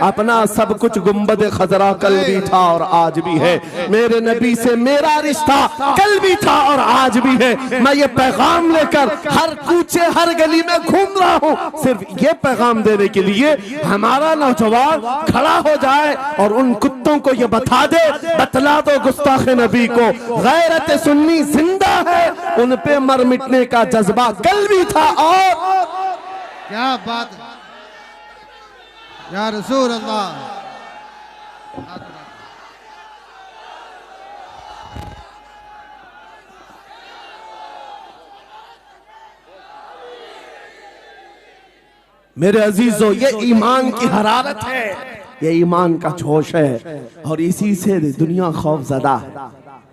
अपना सब कुछ गुंबद खजरा कल भी था और आज भी है। मेरे नबी से मेरा रिश्ता कल भी था और आज भी है। मैं ये पैगाम लेकर हर कूचे हर गली में घूम रहा हूँ, सिर्फ ये पैगाम देने के लिए हमारा नौजवान खड़ा हो जाए और उन कुत्तों को ये बता दे, बतला दो गुस्ताख नबी को, गैरत सुन्नी जिंदा है, उन पे मर मिटने का जज्बा कल भी था। और क्या बात या रसूल अल्लाह। मेरे अजीजों, ये ईमान की हरारत है, ये ईमान का जोश है और इसी से दुनिया खौफजदा है।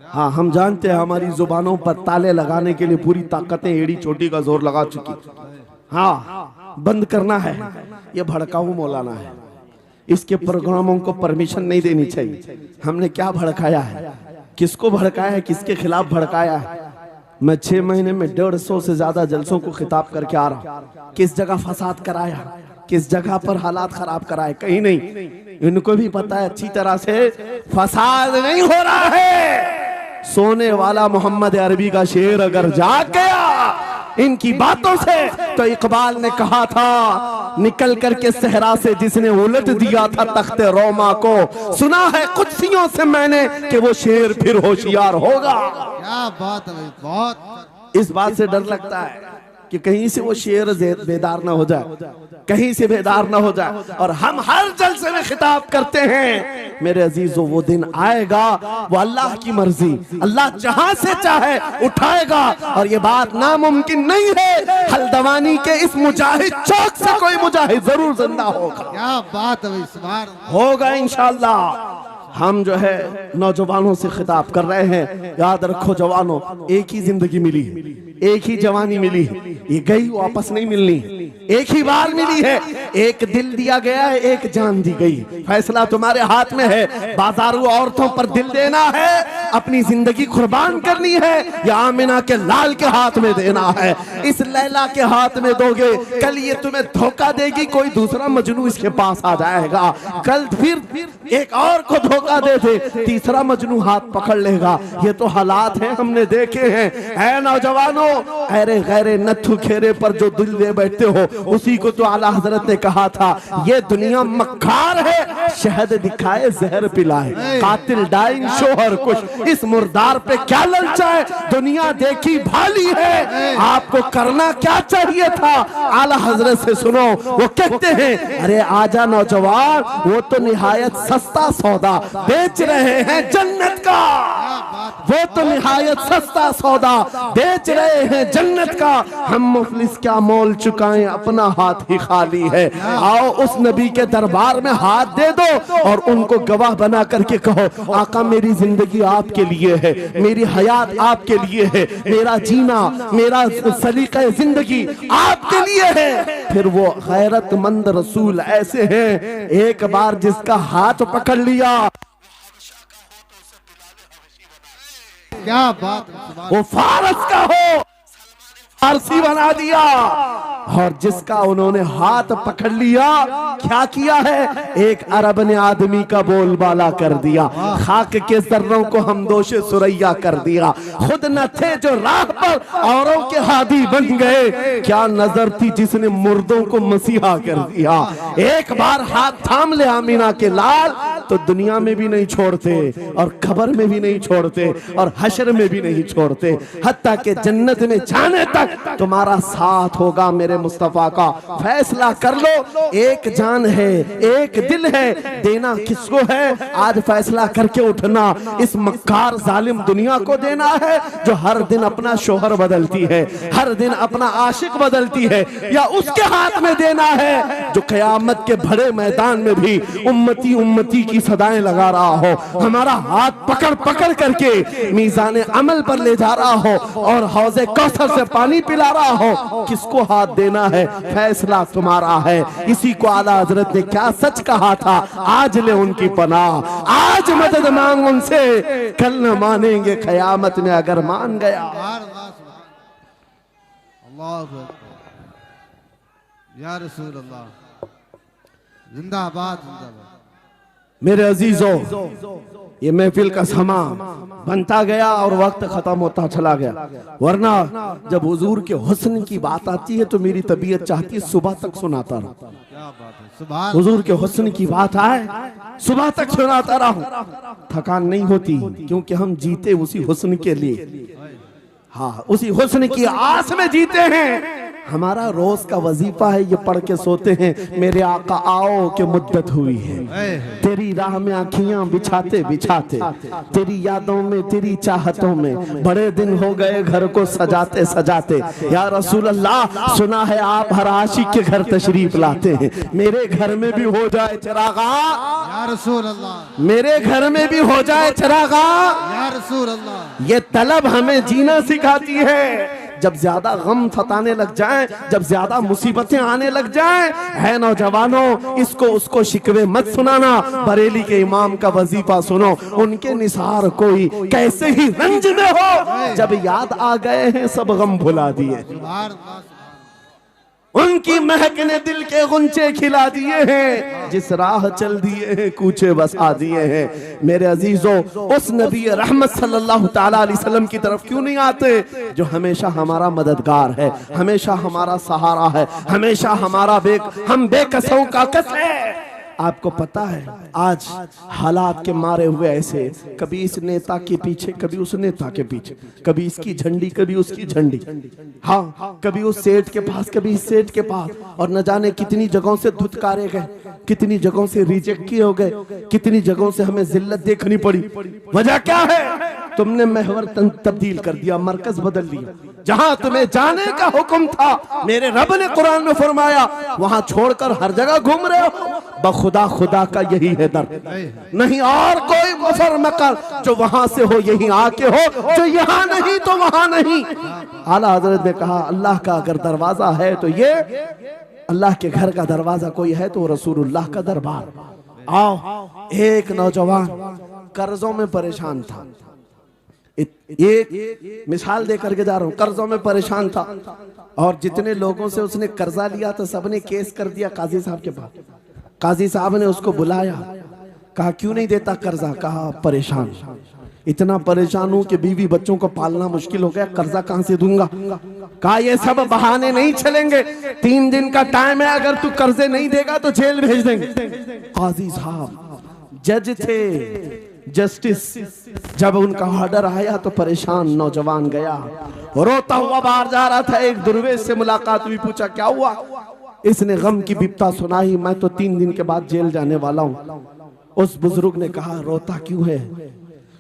हाँ, हम जानते हैं हमारी जुबानों पर ताले लगाने के लिए पूरी ताकतें एड़ी चोटी का जोर लगा चुकी। हाँ, बंद करना है। ये भड़काऊ मौलाना है, इसके प्रोग्रामों को परमिशन नहीं देनी चाहिए। हमने क्या भड़काया है, किसको भड़काया है, किसके खिलाफ भड़काया है? मैं 6 महीने में 150 से ज्यादा जलसों को खिताब करके आ रहा हूँ। किस जगह फसाद कराया, किस जगह पर हालात खराब कराए, कहीं नहीं। इनको भी पता है अच्छी तरह से फसाद नहीं हो रहा है। सोने वाला मोहम्मद अरबी का शेर अगर जाग गया इनकी बातों से, तो इकबाल ने कहा था, निकल करके सहरा से जिसने उलट दिया था तख्ते रोमा को, सुना है कुत्सियों से मैंने कि वो शेर फिर होशियार होगा। क्या बात है, बहुत। इस बात से डर लगता है कि कहीं से वो शेर बेदार ना हो जाए, कहीं से बेदार ना हो जाए। और हम हर जलसे में खिताब करते हैं, मेरे अजीजों वो दिन आएगा, वो अल्लाह की मर्जी, अल्लाह जहां से चाहे उठाएगा। और ये बात नामुमकिन नहीं है, हल्द्वानी के इस मुजाहिद चौक से कोई मुजाहिद जरूर जिंदा होगा। क्या बात है, इस बार होगा इंशाअल्लाह। हम जो है नौजवानों से खिताब कर रहे हैं, याद रखो जवानों, एक ही जिंदगी मिली है, एक ही जवानी मिली है, ये गई वापस नहीं मिलनी, एक ही बार मिली है। एक दिल दिया गया है, एक जान दी गई, फैसला तुम्हारे हाथ में है। बाजारू औरतों पर दिल देना है, अपनी जिंदगी कुर्बान करनी है, या आमिना के लाल के हाथ में देना है। इस लैला के हाथ में दोगे, कल ये तुम्हें धोखा देगी, कोई दूसरा मजनू इसके पास आ जाएगा, कल फिर एक और को धोखा दे दे, तीसरा मजनू हाथ पकड़ लेगा। ये तो हालात हैं, हमने देखे हैं। ऐ नौजवानों, अरे गैरे नथु खेरे पर जो दिल दे बैठते हो, उसी को तो आला हजरत ने कहा था, ये दुनिया मक्कार है, शहद दिखाए जहर पिलाए, कातिल डाइन शोहर कुछ, इस मुर्दार पे क्या ललचाए, दुनिया देखी भाली है, आपको करना क्या चाहिए था? आला हजरत से सुनो, वो कहते हैं, अरे आजा नौजवान, वो तो निहायत सस्ता सौदा बेच रहे हैं जन्नत का, वो तो निहायत सस्ता सौदा बेच रहे हैं जन्नत का। हम मुफलिस क्या मोल चुकाएं, अपना हाथ ही खाली है। आओ उस नबी के दरबार में हाथ दे दो और उनको गवाह बना करके कहो, आका मेरी जिंदगी आपके लिए है, मेरी हयात आपके लिए है, मेरा जीना, मेरा सलीका जिंदगी आपके लिए है। फिर वो गैरतमंद रसूल ऐसे हैं, एक बार जिसका हाथ पकड़ लिया, क्या बात, वो फारस का हो, फारसी बना दिया। और जिसका उन्होंने हाथ पकड़ लिया, क्या किया है, एक अरब ने आदमी का बोलबाला कर दिया, खाक के जर्रों को हमदोशे सुरैया कर दिया। खुद न थे जो राह पर औरों के हादी बन गए, क्या नजर थी जिसने मुर्दों को मसीहा कर दिया। एक बार हाथ थाम ले आमीना के लाल, तो दुनिया में भी नहीं छोड़ते और खबर में भी नहीं छोड़ते और हशर में भी नहीं छोड़ते, हत्ता के जन्नत में जाने तक तुम्हारा साथ होगा। मेरे मुस्तफा का फैसला कर लो, एक जान है, एक दिल है, देना किसको है? आज फैसला करके उठना, इस मक्कार जालिम दुनिया को देना है जो हर दिन अपना शोहर बदलती है, हर दिन अपना आशिक बदलती है, या उसके हाथ में देना है जो कयामत के बड़े मैदान में भी उम्मती उम्मती की सदाएं लगा रहा हो, हमारा हाथ पकड़ पकड़ करके मीज़ान अमल पर ले जा रहा हो और हौज़े कौसर से पानी पिला रहा हो। किसको हाथ देना है? फैसला तुम्हारा है। इसी को आला हजरत ने क्या सच कहा था, आज ले उनकी पनाह, आज मदद मांग उनसे, कल न मानेंगे कयामत में अगर मान गया। अल्लाह या रसूल अल्लाह। जिंदाबाद जिंदाबाद। मेरे अजीजों, ये महफिल का समा बनता गया और वक्त खत्म होता चला गया, वरना जब हुजूर के हुस्न की बात आती है तो मेरी तबीयत चाहती है सुबह तक सुनाता रहूं। क्या बात है, सुभान। हुजूर के हुस्न की बात आए सुबह तक सुनाता रहूं, थकान नहीं होती, क्योंकि हम जीते उसी हुस्न के लिए। हाँ, उसी हुस्न की आस में जीते हैं। हमारा रोज का वजीफा है, ये पढ़ के सोते हैं, मेरे आका आओ के मुद्दत हुई है। तेरी राह में आँखियां बिछाते बिछाते, तेरी यादों में तेरी चाहतों में बड़े दिन हो गए घर को सजाते सजाते। या रसूल अल्लाह, सुना है आप हर आशिक के घर तशरीफ लाते हैं, मेरे घर में भी हो जाए चिरागा। या रसूल अल्लाह। मेरे घर में भी हो जाए चिरागा। या रसूल अल्लाह। ये तलब हमें जीना सिखाती है। जब ज्यादा गम सताने लग जाएं, जब ज्यादा मुसीबतें आने लग जाएं, है नौजवानों, इसको उसको शिकवे मत सुनाना, बरेली के इमाम का वजीफा सुनो। उनके निसार कोई कैसे ही रंज में हो, जब याद आ गए हैं सब गम भुला दिए। उनकी महक ने दिल के गुंचे खिला दिए हैं, जिस राह चल दिए हैं कूचे बसा दिए हैं। मेरे अजीजों, उस नबी रहमत सल्लल्लाहु ताला अलैहि वसल्लम की तरफ क्यों नहीं आते, जो हमेशा हमारा मददगार है, हमेशा हमारा सहारा है, हमेशा हमारा हम बेकसों का कस है। आपको पता है आज हालात के मारे हुए ऐसे, कभी इस नेता के पीछे, कभी उस नेता के पीछे, कभी इसकी झंडी कभी उसकी झंडी, हाँ, कभी उस सेठ के पास कभी इस सेठ के पास, और न जाने कितनी जगहों से धुतकारे गए, कितनी जगहों से रिजेक्ट किए हो गए, कितनी जगहों से हमें जिल्लत देखनी पड़ी। वजह क्या है? तुमने महवर तब्दील कर दिया, मरकज बदल लिया। जहां तुम्हें जाने का हुक्म था, मेरे रब ने कुरान में फरमाया, वहां छोड़कर हर जगह घूम रहे हो। बखुदा खुदा का यही है दर्द, नहीं और कोई मुफर मकर, जो वहां से हो यही आके हो, जो यहाँ नहीं तो वहां नहीं। आला हजरत ने कहा, अल्लाह का अगर दरवाजा है तो ये अल्लाह के घर का दरवाजा कोई है तो रसूलुल्लाह का दरबार। आओ, एक नौजवान कर्जों में परेशान था, एक मिसाल दे करके जा रहा हूं, कर्जों में परेशान था, और जितने लोगों से उसने कर्जा लिया तो सबने केस कर दिया काजी साहब के पास। काजी साहब ने उसको बुलाया, कहा क्यों नहीं देता कर्जा? कहा परेशान, इतना परेशान हूं कि बीवी बच्चों को पालना मुश्किल हो गया, कर्जा कहां से दूंगा? कहा ये सब बहाने नहीं चलेंगे, 3 दिन का टाइम है, अगर तू कर्जे नहीं देगा तो जेल भेज देंगे। काजी साहब जज थे, जस्टिस, जब उनका ऑर्डर आया तो परेशान नौजवान गया, रोता हुआ बाहर जा रहा था। एक दुर्वेश से मुलाकात हुई, पूछा क्या हुआ? इसने गम की बिपता सुनाई, मैं तो 3 दिन के बाद जेल जाने वाला हूं। उस बुजुर्ग ने कहा, रोता क्यों है,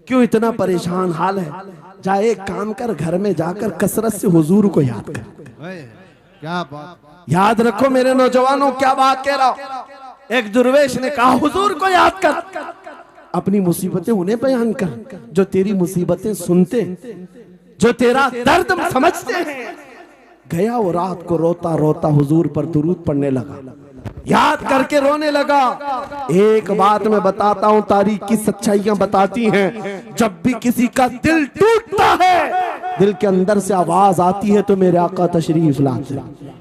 क्यों इतना परेशान हाल है? जा एक काम कर, घर में जाकर कसरत से हुजूर को याद कर। क्या बात। याद रखो मेरे नौजवानों, क्या बात कह रहा हूं। एक दुर्वेश ने कहा, हुजूर को याद कर, अपनी मुसीबतें उन्हें बयान कर जो तेरी मुसीबतें सुनते, जो तेरा दर्द समझते हैं। गया वो रात को रोता रोता हुजूर पर दुरूद पढ़ने लगा, याद करके रोने लगा। एक बात मैं बताता हूं, तारीख की सच्चाइयां बताती हैं, जब भी किसी का दिल टूटता है, दिल के अंदर से आवाज आती है तो मेरे आका तशरीफ लाते हैं।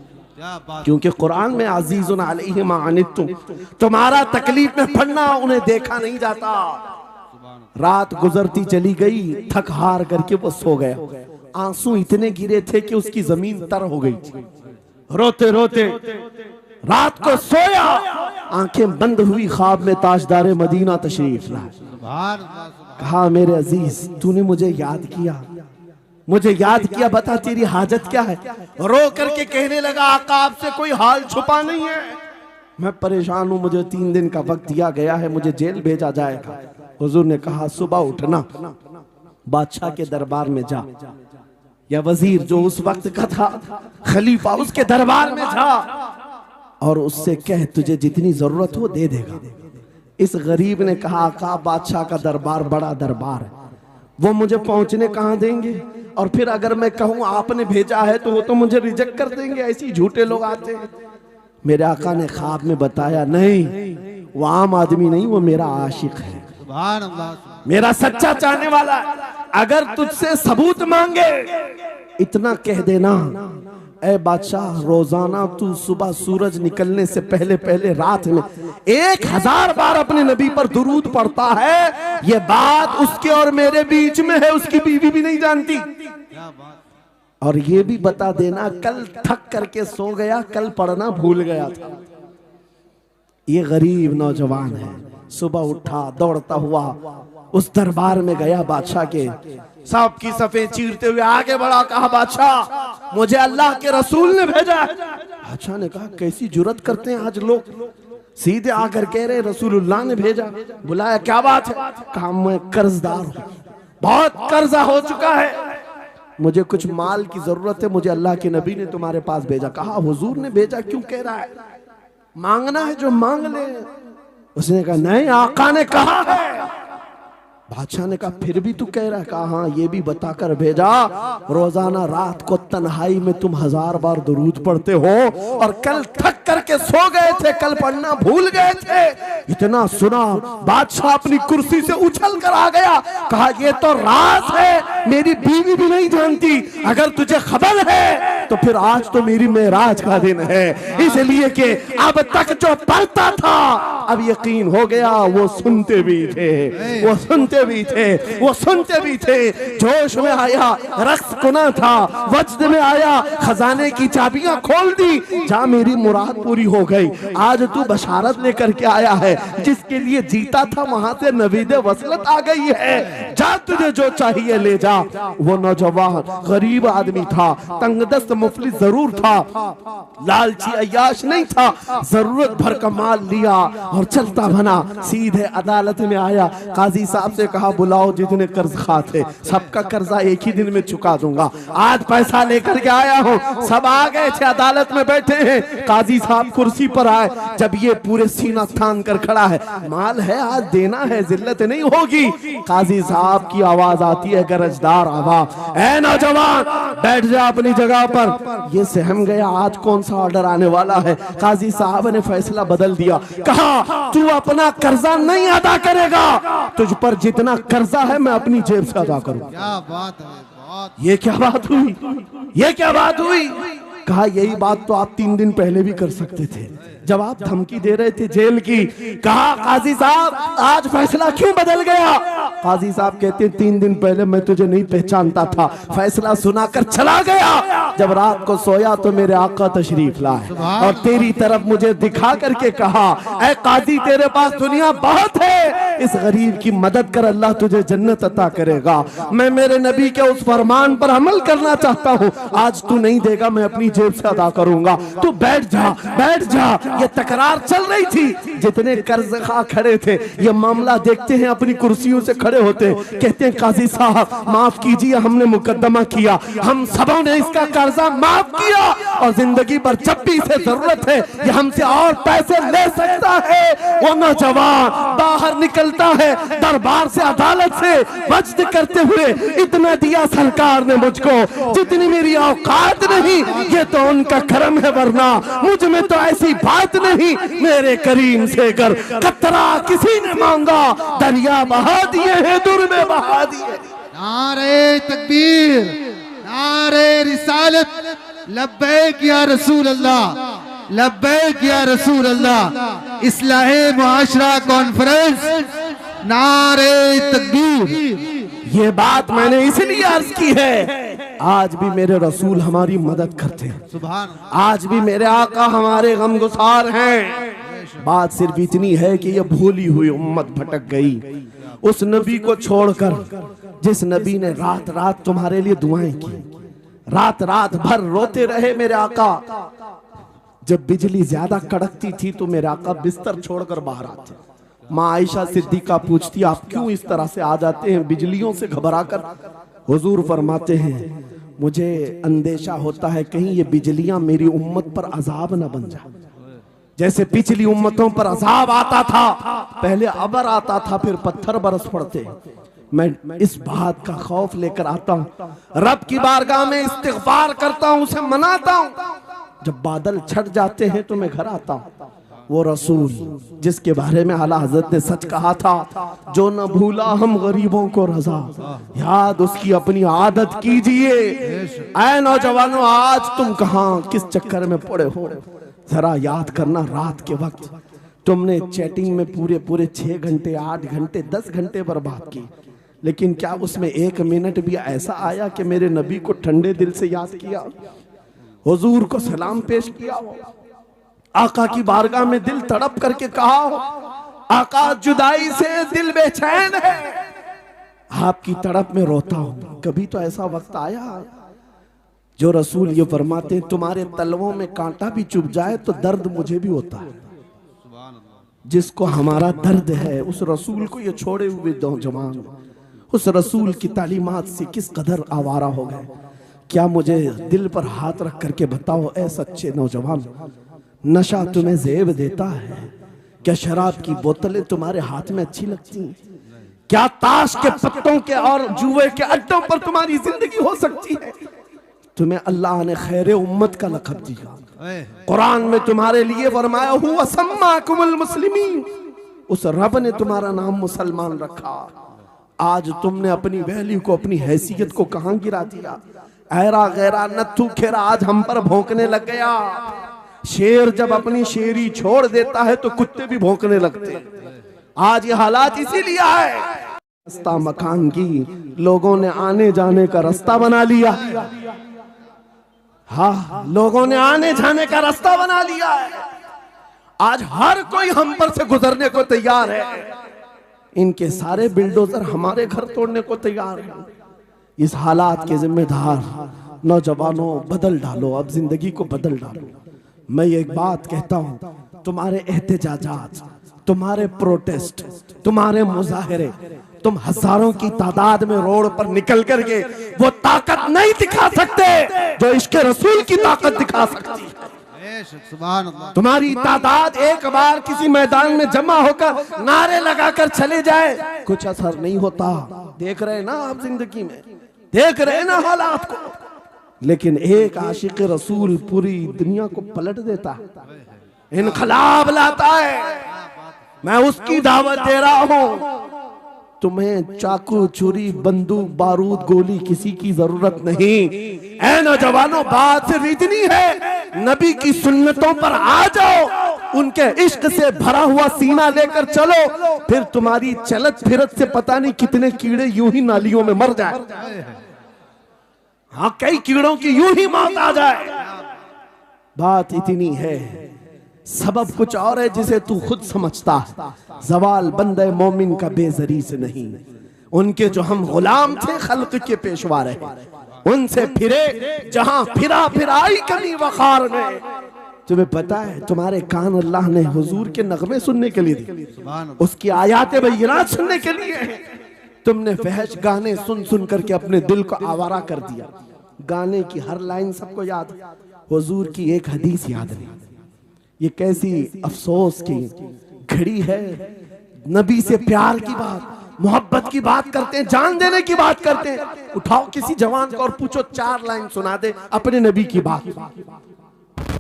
क्योंकि कुरान में अजीजुन अलैहि मा अनित्तुम, तुम्हारा तकलीफ में पड़ना उन्हें देखा नहीं जाता। रात गुजरती चली गई, थक हार करके वो सो गया। आंसू इतने गिरे थे कि उसकी जमीन तर हो गई। रोते रोते रात को सोया, आंखें बंद हुई, ख्वाब में ताजदार मदीना तशरीफ लाए। कहा मेरे अजीज, तूने मुझे याद किया, मुझे याद किया, बता तेरी हाजत क्या है? रो करके कहने लगा, आका आपसे कोई हाल छुपा नहीं है, मैं परेशान हूं, मुझे 3 दिन का वक्त दिया गया है, मुझे जेल भेजा जाएगा। हुजूर ने कहा, सुबह उठना, बादशाह के दरबार में जा, या वजीर जो उस वक्त का था, खलीफा, उसके दरबार में जा और उससे कह तुझे जितनी जरूरत हो दे देगा। इस गरीब ने कहा, आका बादशाह का दरबार बड़ा दरबार है, वो मुझे पहुंचने कहां देंगे, और फिर अगर मैं कहूं आपने भेजा है तो वो तो मुझे रिजेक्ट कर देंगे, ऐसे झूठे लोग आते हैं। मेरे आका ने ख्वाब में बताया, नहीं वो आम आदमी नहीं, वो मेरा आशिक है, मेरा सच्चा चाहने वाला है। अगर तुझसे सबूत मांगे, इतना कह देना ए बादशाह, रोजाना तू सुबह सूरज निकलने से पहले पहले रात में 1000 बार अपने नबी पर दुरूद पढ़ता है। ये बात उसके और मेरे बीच में है, उसकी बीवी भी नहीं जानती। क्या बात, और ये भी बता देना, कल थक करके सो गया, कल पढ़ना भूल गया था। ये गरीब नौजवान है, सुबह उठा दौड़ता हुआ उस दरबार में गया बादशाह के, सबकी सफे चीरते हुए आगे बढ़ा, कहा बादशाह मुझे अल्लाह के रसूल ने भेजा। बादशाह ने कहा कैसी जुर्रत करते हैं आज लोग, सीधे आकर कह रहे रसूलुल्लाह ने भेजा। बुलाया, क्या बात है? कहा मैं कर्जदार हूं, बहुत कर्जा हो चुका है, मुझे कुछ माल की जरूरत है, मुझे अल्लाह के नबी ने तुम्हारे पास भेजा। कहा हुजूर ने भेजा, क्यों कह रहा है? मांगना है जो मांग ले। उसने कहा नहीं, आका ने कहा है। बादशाह ने कहा फिर भी तू कह रहा है? कहा हाँ, ये भी बताकर भेजा रोजाना रात को तन्हाई में तुम 1000 बार दुरूद पढ़ते हो, और कल थक करके सो गए थे, कल पढ़ना भूल गए थे। इतना सुना बादशाह अपनी कुर्सी से उछल कर आ गया, कहा ये तो राज है, मेरी बीवी भी नहीं जानती, अगर तुझे खबर है तो फिर आज तो मेरी मेराज का दिन है, इसलिए कि अब तक जो पढ़ता था अब यकीन हो गया, वो सुनते भी थे, वो सुनते भी थे, वो सुनते भी थे। जोश में आया, रक्स कुना था, वजद में आया, खजाने की चाबियां खोल दी, जा मेरी मुराद पूरी हो गई। आज तू बशारत लेकर के आया है, जिसके लिए जीता था वहां से नवीदे वसलत आ गई है, जा तुझे जो चाहिए ले जा। वो नौजवान गरीब आदमी था, तंगदस्त मुफलिस जरूर था, लालची अय्याश नहीं था, जरूरत भर का माल लिया और चलता बना, सीधे अदालत में आया। काजी साहब से कहा बुलाओ जितने कर्ज खा थे, सबका कर्जा एक ही दिन में चुका दूंगा, आज पैसा लेकर के आया हूँ। सब आ गए थे, अदालत में बैठे हैं, काजी साहब कुर्सी पर आए, जब ये पूरे सीना थान कर खड़ा है, माल है आज देना है, जिल्लत नहीं होगी। काजी साहब की आवाज आती है, गरजदार आवाज, ऐ नौजवान बैठ जा अपनी जगह पर। ये सहम गया, आज कौन सा ऑर्डर आने वाला है। काजी साहब ने फैसला बदल दिया, कहा तू अपना कर्जा नहीं अदा करेगा, तुझ पर जितना कर्जा है मैं अपनी जेब से अदा करूं। क्या बात है, बहुत। ये क्या बात हुई, ये क्या बात हुई? कहा यही बात तो आप 3 दिन पहले भी कर सकते थे, जब आप धमकी दे रहे थे जेल की। कहा काजी साहब आज फैसला क्यों बदल गया? काजी साहब कहते 3 दिन पहले मैं तुझे नहीं पहचानता था, फैसला सुनाकर चला गया, जब रात को सोया तो मेरे आका तशरीफ लाए और तेरी तरफ मुझे दिखा करके कहा, ऐ काजी तेरे पास दुनिया बहुत है, इस गरीब की मदद कर, अल्लाह तुझे जन्नत अता करेगा। मैं मेरे नबी के उस फरमान पर अमल करना चाहता हूँ, आज तू नहीं देगा मैं अपनी जेब से अदा करूंगा, तू बैठ जा, बैठ जा। ये तकरार चल रही थी, जितने कर्ज खा खड़े थे ये मामला देखते हैं, अपनी कुर्सियों से खड़े होते, कहते हैं काजी साहब माफ कीजिए, हमने मुकदमा किया, हम सबों ने इसका कर्जा माफ किया, और जिंदगी भर जब भी इसे जरूरत है ये हमसे और पैसे ले सकता है। वो नौजवान बाहर निकलता है दरबार से, अदालत से, वज्द करते हुए, इतना दिया सरकार ने मुझको जितनी मेरी औकात नहीं, ये तो उनका करम है, वरना मुझ में तो ऐसी बात नहीं, मेरे करीम से कर कतरा किसी ने मांगा, दरिया बहा दिए हैं, दुर में बहा दिए। नारे तकबीर, नारे रिसालत, लब्बैक या रसूल अल्लाह, लब्बैक या रसूल अल्लाह। इस्लाहे मुआशरा कॉन्फ्रेंस, नारे तकबीर। ये बात मैंने इसलिए अर्ज की है, आज भी मेरे रसूल हमारी मदद करते हैं, सुभान, आज भी मेरे आका हमारे गमगुसार हैं। बात सिर्फ इतनी है कि ये भूली हुई उम्मत भटक गई उस नबी को छोड़कर, जिस नबी ने रात रात तुम्हारे लिए दुआएं की, रात रात भर रोते रहे मेरे आका। जब बिजली ज्यादा कड़कती थी तो मेरे आका बिस्तर छोड़कर बाहर आते। माँ आयशा सिद्दीका पूछती आप क्यों इस तरह से आ जाते हैं बिजलियों से घबरा कर? हुजूर फरमाते हैं मुझे अंदेशा होता है कहीं ये बिजलियां मेरी उम्मत पर अजाब न बन जाए, जैसे पिछली उम्मतों पर अजाब आता था, पहले अबर आता था फिर पत्थर बरस पड़ते। मैं इस बात का खौफ लेकर आता हूँ, रब की बारगाह में इस्तिग़फार करता हूँ, उसे मनाता हूँ। जब बादल छट जाते हैं तो मैं घर आता हूँ, वो रसूल जिसके बारे में आला हजरत ने सच कहा था, जो न भूला हम गरीबों को रजा, याद उसकी अपनी आदत कीजिए। ऐ नौजवानों, आज तुम कहां किस चक्कर में पड़े हो, जरा याद करना। रात के वक्त तुमने चैटिंग में पूरे पूरे 6 घंटे 8 घंटे 10 घंटे बर्बाद की, लेकिन क्या उसमें 1 मिनट भी ऐसा आया कि मेरे नबी को ठंडे दिल से याद किया, हुजूर को सलाम पेश किया हो, आका की बारगाह में दिल तड़प करके कहा हो, आका जुदाई से दिल बेचैन है, आपकी तड़प में रोता हूं। कभी तो ऐसा वक्त आया जो रसूल ये फरमाते हैं, तुम्हारे तलवों में कांटा भी चुभ जाए तो दर्द मुझे भी होता है। जिसको हमारा दर्द है उस रसूल को ये छोड़े हुए नौजवान उस रसूल की तालीमात से किस कदर आवारा हो गए। क्या मुझे दिल पर हाथ रख करके बताओ, ऐ सच्चे नौजवान, नशा तुम्हें जेब देता है? क्या शराब की बोतलें तुम्हारे हाथ में अच्छी लगती हैं? क्या ताश के पत्तों के और जुए के अड्डों पर तुम्हारी जिंदगी हो सकती है? तुम्हें अल्लाह ने खैर उम्मत का लक़ब दिया, कुरान में तुम्हारे लिए फरमाया हुआ सम्माकुमुल मुस्लिमीन, उस रब ने तुम्हारा नाम मुसलमान रखा। आज तुमने अपनी वैल्यू को, अपनी हैसियत को कहां गिरा दिया? ऐरा गैरा नत्थू खेरा आज हम पर भौंकने लग गया। शेर जब अपनी शेरी छोड़ देता है तो कुत्ते भी भौंकने लगते। आज ये हालात इसीलिए है, रास्ता मकान की लोगों ने आने जाने का रास्ता बना लिया। हाँ, लोगों ने आने जाने का रास्ता बना लिया है। आज हर कोई हम पर से गुजरने को तैयार है। इनके सारे बिल्डोजर हमारे घर तोड़ने को तैयार हैं। इस हालात के जिम्मेदार नौजवानों, बदल डालो, अब जिंदगी को बदल डालो। मैं एक बात कहता हूं, तुम्हारे एहतजाजात, तुम्हारे प्रोटेस्ट, तुम्हारे मुजाहरे, तुम हजारों की तादाद में रोड पर निकल करके वो ताकत नहीं दिखा सकते जो इश्क रसूल की ताकत दिखा सकती है। तुम्हारी तादाद एक बार किसी मैदान में जमा होकर नारे लगाकर चले जाए, कुछ असर नहीं होता। देख रहे ना आप, जिंदगी में देख रहे ना हालात को। लेकिन एक आशिक रसूल पूरी दुनिया को पलट देता है, इनकलाब लाता है। मैं उसकी दावत दे रहा हूं। तुम्हें चाकू, छुरी, बंदूक, बारूद, गोली किसी की जरूरत नहीं। ऐ नौजवानों, बात सिर्फ इतनी है, नबी की सुन्नतों पर आ जाओ, उनके इश्क से भरा हुआ सीना लेकर चलो, फिर तुम्हारी चलत फिरत से पता नहीं कितने कीड़े यूं ही नालियों में मर जाए। हाँ, कई कीड़ों की यूं ही मौत आ जाए। बात इतनी है, सबब कुछ और है जिसे तू खुद समझता है। जवाल बंदे मोमिन का बेजरी से नहीं, उनके जो हम गुलाम थे खल्क के पेशवा रहे, उनसे फिरे जहां फिरा फिराई कमी वखार में। तुम्हें पता है, तुम्हारे कान अल्लाह ने हुजूर के नगमे सुनने के लिए दिए, उसकी आयाते बय्यिनात सुनने के लिए। तुमने फहश गाने सुन सुन करके अपने दिल को आवारा कर दिया। गाने की हर लाइन सबको याद, हुजूर की एक हदीस याद नहीं। ये कैसी अफसोस की घड़ी है। नबी से प्यार की बात, मोहब्बत की बात करते हैं, जान देने की बात करते हैं। उठाओ किसी जवान को और पूछो 4 लाइन सुना दे अपने नबी की बात।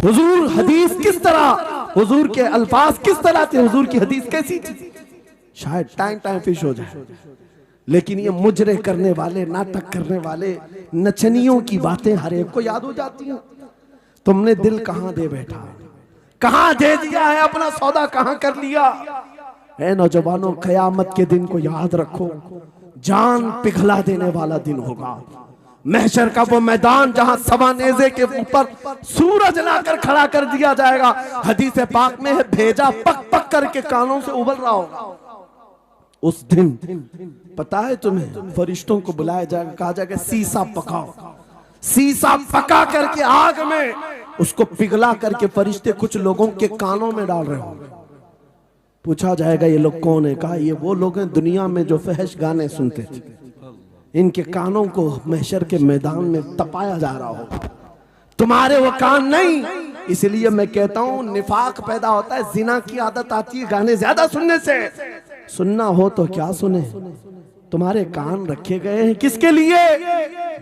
हुजूर हदीस किस तरह, हुजूर के अल्फाज किस तरह थे, हुजूर की हदीस कैसी थी, शायद टाइम फिश हो जाए। लेकिन ये मुजरे करने वाले, नाटक करने वाले, नचनियों की बातें हर एक को याद हो जाती हैं। तुमने दिल कहां दे बैठा, कहां दे दिया है, अपना सौदा कहां कर लिया है। नौजवानों, कयामत के दिन को याद रखो, जान पिघला देने वाला दिन होगा। महशर का वो मैदान जहां सवा नेज़े के ऊपर सूरज लाकर खड़ा कर दिया जाएगा। हदीस पाक में है, भेजा पक पक करके कानों से उबल रहा होगा। उस दिन पता है तुम्हें, फरिश्तों को बुलाया जाएगा, कहा जाएगा सीसा पकाओ। सीसा पका करके आग में उसको पिघला करके फरिश्ते कुछ लोगों के कानों में डाल रहे होंगे। पूछा जाएगा ये लोग कौन है? कहा ये वो लोग हैं दुनिया में जो फहश गाने सुनते थे, इनके कानों को महशर के मैदान में तपाया जा रहा होगा, तुम्हारे वो कान नहीं। इसलिए मैं कहता हूं, निफाक पैदा होता है, जिना की आदत आती है गाने ज्यादा सुनने से। सुनना हो तो क्या सुने, तुम्हारे कान रखे गए हैं किसके लिए?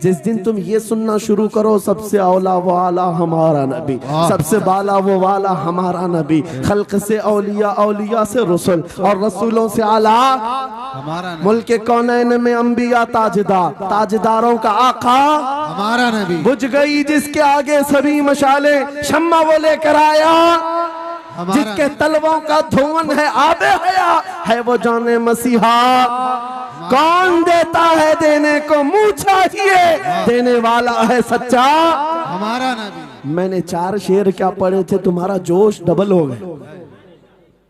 जिस दिन तुम ये सुनना शुरू करो सबसे औला वाला हमारा नबी, सबसे बाला वो वाला हमारा नबी, खल्क से औलिया, औलिया से रसूल और रसूलों से आला हमारा नबी, मुल्क कौनैन में अंबिया ताजदार, ताजदारों का आका हमारा नबी, बुझ गई जिसके आगे सभी मशाले, शम्मा वो लेकर आया जिसके तलवों का धुआं है आबे हया, है वो जाने मसीहा। कौन देता है देने को मुंह चाहिए, देने वाला है सच्चा हमारा नबी। मैंने 4 शेर क्या पढ़े थे, तुम्हारा जोश डबल हो गए।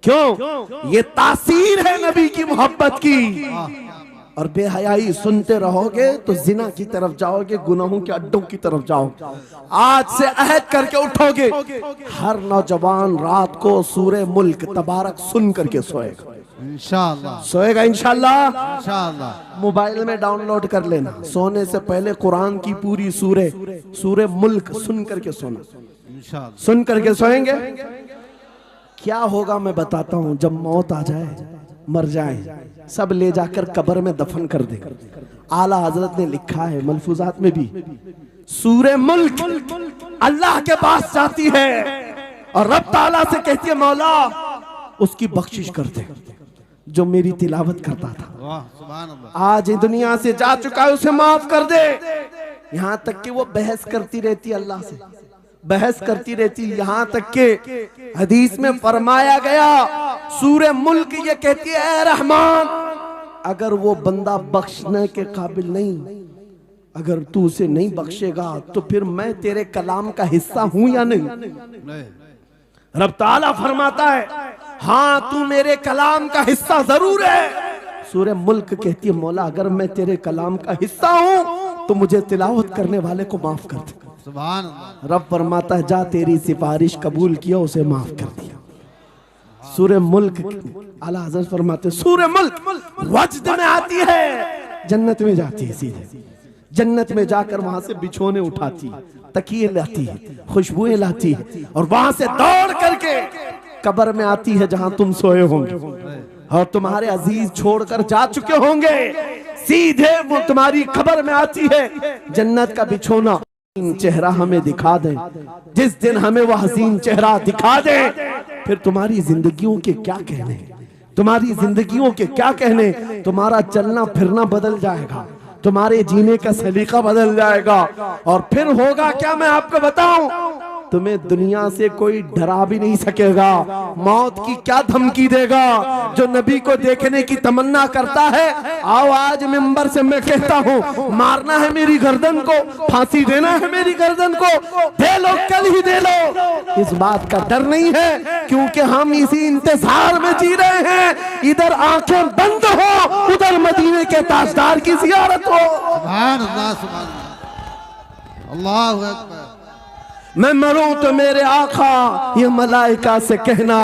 क्यों? ये तासीर है नबी की मोहब्बत की। और बेहयाई सुनते रहोगे तो जिना की तरफ जाओगे, गुनाहों के अड्डों की तरफ जाओगे। आज से अहद करके उठोगे, हर नौजवान रात को सूरे मुल्क तबारक सुन करके सोएगा, इंशाअल्लाह, सोएगा इंशाअल्लाह। इंशाअल्लाह। मोबाइल में डाउनलोड कर लेना, सोने से पहले कुरान की पूरी सूरे मुल्क सुन करके सोना, इंशाअल्लाह। सुन करके सोएंगे। क्या होगा मैं बताता हूँ, जब मौत आ जाए, मर जाए, सब ले जाकर कब्र में दफन कर दे। आला हजरत ने लिखा है मलफूजात में भी, सूरे मुल्क अल्लाह के पास जाती है और रब ताला से कहती है मौला उसकी बख्शिश कर दे जो मेरी तिलावत करता था, वाह सुभान अल्लाह, आज दुनिया से जा चुका है, उसे माफ कर दे। यहाँ तक कि वो बहस करती रहती अल्लाह से, बहस करती रहती, यहाँ तक के हदीस में फरमाया गया सूरे मुल्क ये कहती है ऐ रहमान, अगर वो बंदा बख्शने के काबिल नहीं, अगर तू उसे नहीं बख्शेगा तो फिर मैं तेरे कलाम का हिस्सा हूं या नहीं? रब ताला फरमाता है हाँ तू मेरे कलाम का हिस्सा जरूर है। सूरे मुल्क कहती है मौला अगर मैं तेरे कलाम का हिस्सा हूं तो मुझे तिलावत करने वाले को माफ कर दे। सुभान अल्लाह। रब फरमाता है जा तेरी सिफारिश कबूल किया, उसे माफ कर दिया। सूरे मुल्क आला हज़रत फरमाते सूरे मुल्क वजद में आती है, जन्नत में जाती है, सीधे जन्नत में जाकर वहां से बिछोने उठाती, तकिए लाती है, खुशबुएं लाती है और वहां से दौड़ करके कब्र में आती है जहां तुम सोए होंगे और तुम्हारे अजीज छोड़कर जा चुके होंगे। सीधे वो तुम्हारी कब्र में आती है, जन्नत का बिछोना चेहरा हमें दिखा दे। जिस दिन हमें वह हसीन चेहरा दिखा दे फिर तुम्हारी जिंदगियों के क्या कहने, तुम्हारी जिंदगियों के क्या कहने। तुम्हारा चलना फिरना बदल जाएगा, तुम्हारे जीने का सलीका बदल जाएगा और फिर होगा क्या मैं आपको बताऊं, तुम्हें दुनिया से कोई डरा भी नहीं सकेगा। मौत की क्या धमकी देगा? जो नबी को देखने की तमन्ना करता है, आओ आज मिंबर से मैं कहता हूँ मारना है मेरी गर्दन को, फांसी देना है मेरी गर्दन को, दे लो कल ही दे लो। इस बात का डर नहीं है क्योंकि हम इसी इंतजार में जी रहे हैं, इधर आंखें बंद हो उधर मदीने के ताजदार की जियारत हो। सुभान अल्लाह, सुभान अल्लाह, अल्लाहु अकबर। मैं मरूं तो मेरे आका ये मलाइका से कहना